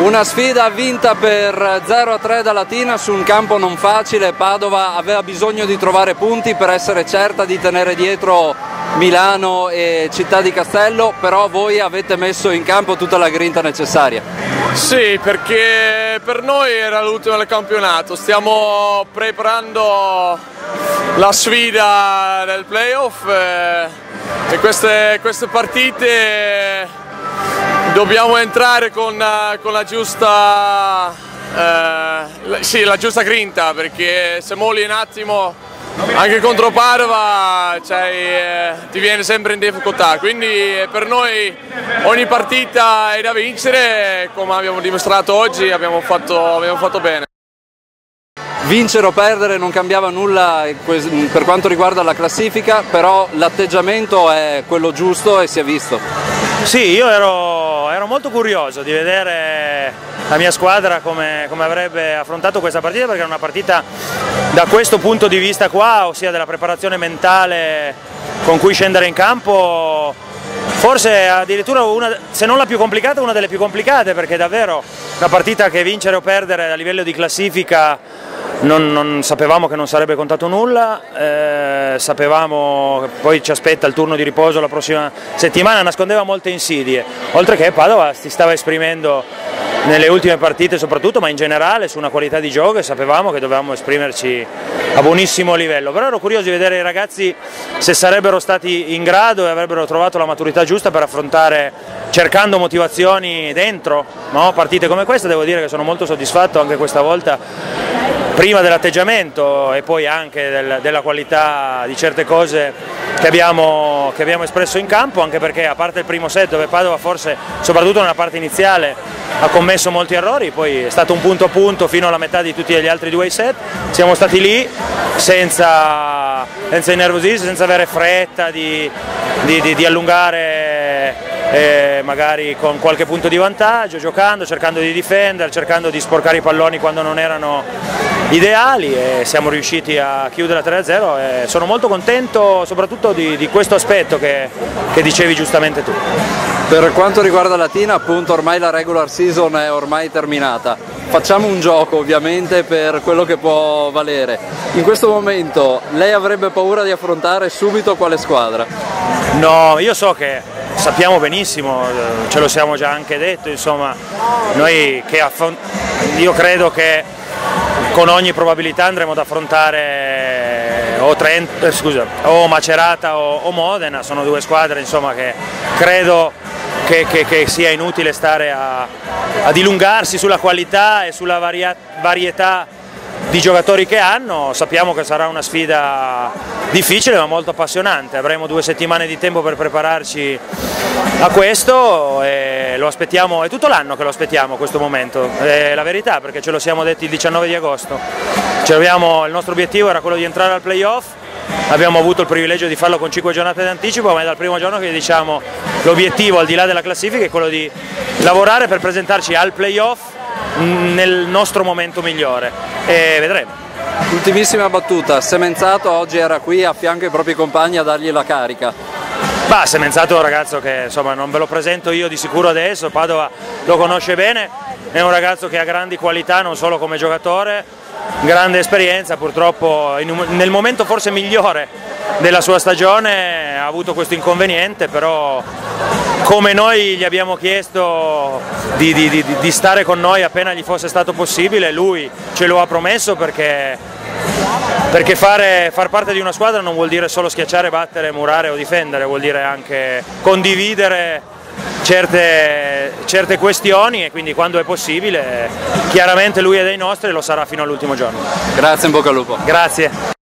Una sfida vinta per 0-3 da Latina su un campo non facile. Padova aveva bisogno di trovare punti per essere certa di tenere dietro Milano e Città di Castello, però voi avete messo in campo tutta la grinta necessaria. Sì, perché per noi era l'ultimo del campionato, stiamo preparando la sfida del playoff e queste partite dobbiamo entrare con la giusta grinta, perché se molli un attimo anche contro Padova ti viene sempre in difficoltà, quindi per noi ogni partita è da vincere, come abbiamo dimostrato oggi abbiamo fatto bene. Vincere o perdere non cambiava nulla per quanto riguarda la classifica, però l'atteggiamento è quello giusto e si è visto. Sì, io ero molto curioso di vedere la mia squadra come avrebbe affrontato questa partita, perché era una partita da questo punto di vista qua, ossia della preparazione mentale con cui scendere in campo, forse addirittura se non la più complicata, una delle più complicate, perché è davvero una partita che vincere o perdere a livello di classifica non sapevamo che non sarebbe contato nulla, sapevamo che poi ci aspetta il turno di riposo la prossima settimana, nascondeva molte insidie, oltre che Padova si stava esprimendo nelle ultime partite soprattutto, ma in generale su una qualità di gioco e sapevamo che dovevamo esprimerci a buonissimo livello, però ero curioso di vedere i ragazzi se sarebbero stati in grado e avrebbero trovato la maturità giusta per affrontare, cercando motivazioni dentro, no? Partite come questa. Devo dire che sono molto soddisfatto anche questa volta, prima dell'atteggiamento e poi anche della qualità di certe cose che abbiamo espresso in campo, anche perché a parte il primo set dove Padova forse, soprattutto nella parte iniziale, ha commesso molti errori, poi è stato un punto a punto fino alla metà di tutti gli altri due set, siamo stati lì senza innervosirsi, senza avere fretta di allungare, magari con qualche punto di vantaggio, giocando, cercando di difendere, cercando di sporcare i palloni quando non erano ideali, e siamo riusciti a chiudere a 3-0 e sono molto contento soprattutto di questo aspetto che dicevi giustamente tu. Per quanto riguarda Latina, appunto, ormai la regular season è ormai terminata. Facciamo un gioco ovviamente per quello che può valere. In questo momento lei avrebbe paura di affrontare subito quale squadra? No, io so che sappiamo benissimo, ce lo siamo già anche detto, insomma, noi io credo che con ogni probabilità andremo ad affrontare o Macerata o Modena, sono due squadre, insomma, che credo che sia inutile stare a dilungarsi sulla qualità e sulla varietà di giocatori che hanno. Sappiamo che sarà una sfida difficile ma molto appassionante, avremo 2 settimane di tempo per prepararci a questo e lo aspettiamo, è tutto l'anno che lo aspettiamo questo momento, è la verità, perché ce lo siamo detti il 19 di agosto, il nostro obiettivo era quello di entrare al playoff, abbiamo avuto il privilegio di farlo con 5 giornate d'anticipo, ma è dal primo giorno che diciamo l'obiettivo al di là della classifica è quello di lavorare per presentarci al playoff nel nostro momento migliore e vedremo. Ultimissima battuta, Semenzato oggi era qui a fianco ai propri compagni a dargli la carica. Semenzato è un ragazzo che, insomma, non ve lo presento io di sicuro adesso, Padova lo conosce bene, è un ragazzo che ha grandi qualità non solo come giocatore, grande esperienza, purtroppo nel momento forse migliore della sua stagione ha avuto questo inconveniente, però come noi gli abbiamo chiesto di stare con noi appena gli fosse stato possibile, lui ce lo ha promesso, perché far parte di una squadra non vuol dire solo schiacciare, battere, murare o difendere, vuol dire anche condividere certe questioni, e quindi quando è possibile chiaramente lui è dei nostri e lo sarà fino all'ultimo giorno. Grazie, in bocca al lupo. Grazie.